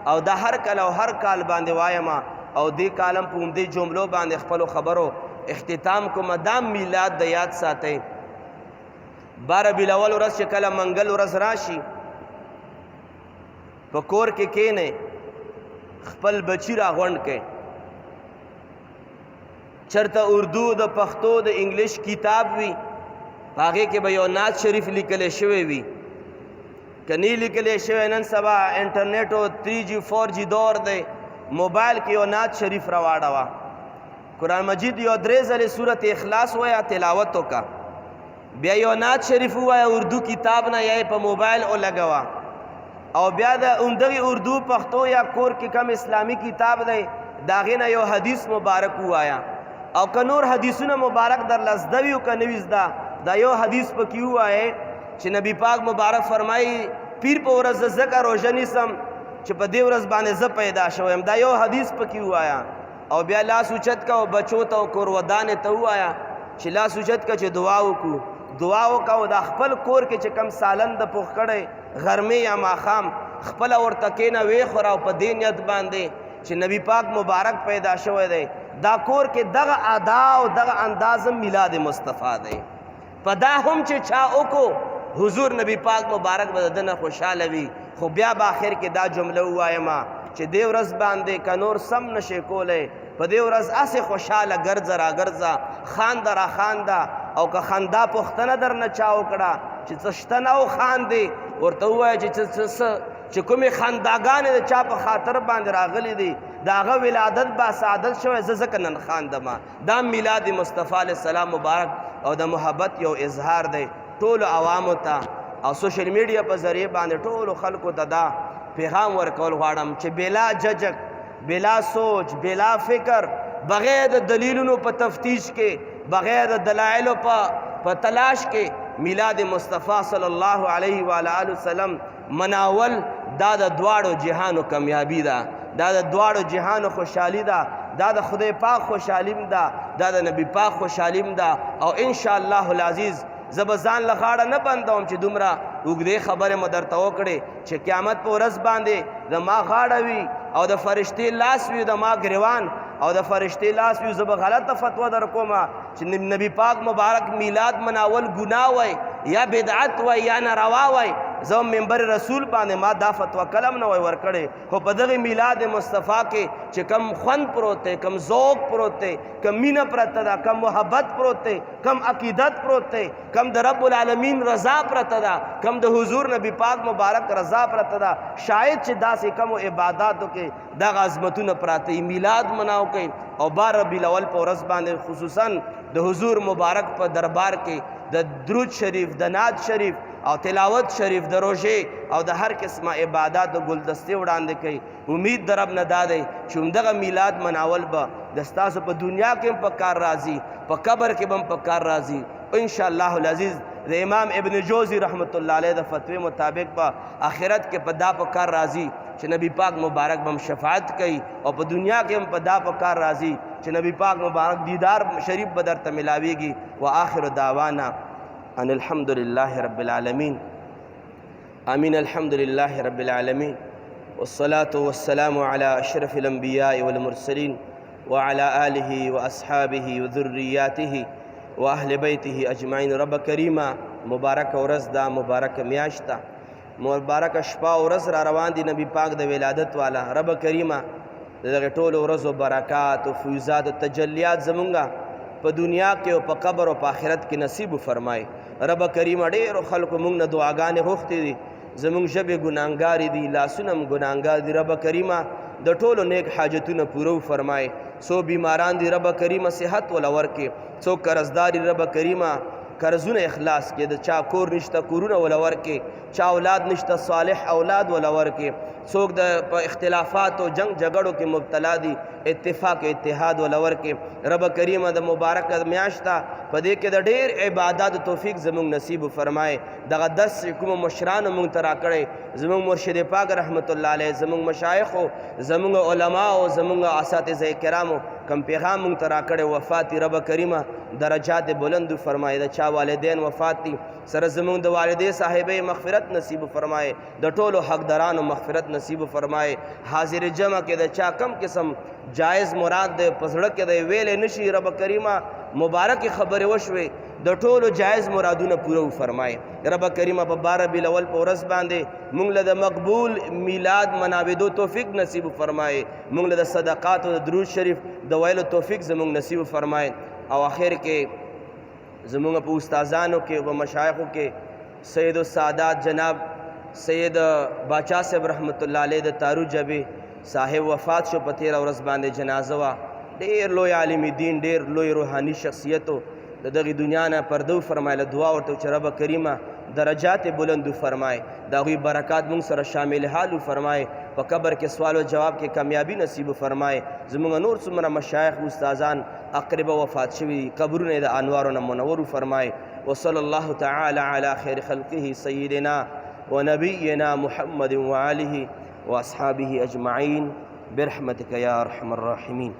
او دا هر کله او هر کال باندې وایم او دې کالم په همدې جملو باندې خپلو خبرو اختتام کوم. دا میلاد د یاد ساتئ. 12 ربیع الاول ورځ چې کله منګل ورځ راشي په کور کې کینئ، خپل بچی را غونډ کړئ. چرته اردو د پښتو د انګلیش کتاب وي په هغې کې به یو نعت شریف لیکلی شوی وي، که نه لیکلی شوی نن سبا انټرنیټ او 3G 4G دور دی، موبایل کې یو نعت شریف راواړوه. قرآن مجید یو 3 ځلې صورت اخلاص وایه تلاوت وکړه، بیا یو نعت شریف ووایه اردو کتاب نه یا په موبایل ولګوه، او بیا د همدغې اردو پښتو یا کور کې کم اسلامي کتاب دی د هغې نه یو حدیث مبارک ووایه، او که نور حدیثونه مبارک درله زده وي او که نه وي زده، دا یو حدیث پکې ووایې چې نبی پاک مبارک فرمایي پیر په ورځ زه ځکه روژه نیسم چې په دې ورځ باندې زه پیدا شویم. دا یو حدیث پکې ووایه، او بیا لاس اوچت که او بچو ته او کورودانې ته ووایه چې لاس اوچت که چې دعا وکړو. دعا وکړه او دا خپل کور کې چې کم سالن د پوخ کړی غرمې یا ماښام خپله ورته کښېنه ویې خوره او په دې نیت باندې چې نبی پاک مبارک پیدا شوی دی. دا کور کې دغه ادا او دغه انداز میلاد مصطفی دی. په دا هم چې چا وکړو حضور نبی پاک مبارک به د ده نه خوشحاله وي. خو بیا به آخر کې دا جمله ووایم چې دې ورځ باندې که نور سم نشئ کولی، په دې ورځ هسې خوشحاله ګرځه را ګرځه، خانده را خانده، او که خندا پوښتنه در نه چا وکړه چې څه شته نه او خاندې، ورته ووایه چې کومې خنداګانې د چا په خاطر باندې راغلي دي د هغه ولادت با سعادت شوی، زه ځکه نن خاندم. دا میلاد مصطفی علیه السلام مبارک او د محبت یو اظهار دی ټولو عوامو ته، او سوشل میډیا په ذریعه باندې ټولو خلکو ته دا پیغام ورکول غواړم چې بلا ججک، بلا سوچ، بلا فکر، بغیر د دلیلونو په تفتیش کې، بغیر د دلایلو په تلاش کې میلاد مصطفی صلی الله علیه و آله وسلم مناول دا د دواړو جهانو کامیابی ده، دا د دواړو جهانو خوشحالي ده، دا د خدای پاک خوشحالیم ده، دا د نبی پاک خوشحالیم ده. او انشاءالله العزیز زه به ځان له غاړه نه بندوم چې دومره اوږدې خبرې مو درته وکړې چې قیامت په ورځ باندې د ما غاړه وي او د فرشتې لاس وي د ما ګریوان او د فرشتې لاس وي، زه به غلطه فتوا در کومه چې نبی پاک مبارک میلاد مناول ګناه وای یا بدعت وای یا ناروا وای. زه منبر رسول باندې ما دا فتوا کلم نه وای ورکړې، خو په دغې میلاد مصطفی کې چې کم خوند پروت دی، کم ذوق پروت دی، کم مینه پرته ده، کم محبت پروت دی، کم عقیدت پروت دی، کم د رب العالمین رضا پرته ده، کم د حضور نبی پاک مبارک رضا پرته ده، شاید چې داسې کمو عباداتو کې دغه عظمتونه پراته وي. میلاد مناو کوي او 12 ربیع الاول په ورځ باندې خصوصا د حضور مبارک په دربار کې د درود شریف، د نعت شریف او تلاوت شریف، د روژې او د هر قسمه عبادات د ګلدستې وړاندې کوي. امید د رب نه دا دی چې همدغه میلاد مناول به د ستاسو په دنیا کې هم په کار راځي، په قبر کې به هم په کار راځي. انشاءالله العزیز د امام ابن جوزی رحمت الله علیه د فتوی مطابق په آخرت کې په دا په کار راځي چې نبی پاک مبارک به هم شفاعت کوي، او په دنیا کې هم په دا په کار راځي چې نبی پاک مبارک دیدار شریف به درته ملاویږي. وآخر دعوانا ان الحمد لله رب العالمین. آمین. الحمد لله رب العالمین والصلاة والسلام على اشرف الانبیاء والمرسلین وعلى آله واصحابه وذریاته واهل بیته اجمعین. رب کریمه مبارک ورځ دا، مبارک میاشت ده، مبارک شپه او ورځ را روان دي نبی پاک د ولادت والا. رب کریمه د دغې ټولو ورځو برکات او فیوزات او تجلیات زمونږ په دنیا کې او په قبر او په آخرت کې نصیب فرمای. رب کریمه ډېرو خلکو مونږ نه دعاګانې غوښتې دي، زمونږ ژبې ګناهګارې دي، لاسونه هم ګناهګار دي. رب کریمه د ټولو نیک حاجتونه پوره فرمای. څو بیماران دي رب کریمه صحت وله ورکې، څو قرضدار دي رب کریمه قرضونه اخلاص کې، د چا کور نشته کورونه وله ورکې، چا اولاد نشته صالح اولاد وله ورکې، څوک د په اختلافات او جنگ جګړو کې مبتلا دي اتفاق اتحاد وله ورکې. رب کریمه د مبارک میاشت ده، په دې کې د ډېر عبادات توفیق زمونږ نصیب فرمای. دغه درس کومو مشرانو مونږ ته راکړی، زمونږ مرشد پاک رحمت الله علیه، زمونږ مشایخو، زمونږ علماو، زمونږ اساتذه کرامو، کم پیغام مونږ ته راکړی وفات رب کریمه درجات بلند فرمایه. د چا والدین وفات دي سره زمونږ د والدې صاحبې مغفرت نصیب فرمایه، د ټولو حقدارانو مغفرت نصیب فرمایه. حاضر جمع کې د چا کم قسم جایز مراد د پزړه کې د ویلې نشي رب کریمه مبارک خبرې وشوي د ټولو جایز مرادونه پوره فرمایه. رب کریمه په 12 ربیع الاول په ورځ باندې مونږ له د مقبول میلاد مناودو توفیق نصیب فرمایه، مونږ له د صدقات او د درود شریف د ویلو توفیق زمونږ نصیب فرمایه. او اخر کې زمونږ په استادانو کې او مشایخو کې سید السادات جناب سید باچا صاحب رحمت الله علیه د تارو جبی صاحب وفات شو په 13 ورځ باندې جنازه وا. ډېر لوی عالم دین، ډېر لوی روحاني شخصیتو د دغه دنیا نه پردو فرمایله. دعا ورته چې رب کریمه درجات بلند فرمایه، د هغوی برکات مونږ سره شامل حال فرمایه، په قبر کې سوال و جواب کې کامیابی نصیب فرمایه. زمونږ نور څومره مشایخ استادان اقربه وفات شوي قبرونه یې د انوارو نه منور فرمایه. وصلی الله تعالی علی خیر خلقه سیدنا ونبینا محمد وآله واصحابه اجمعین برحمتک یا ارحم الراحمین.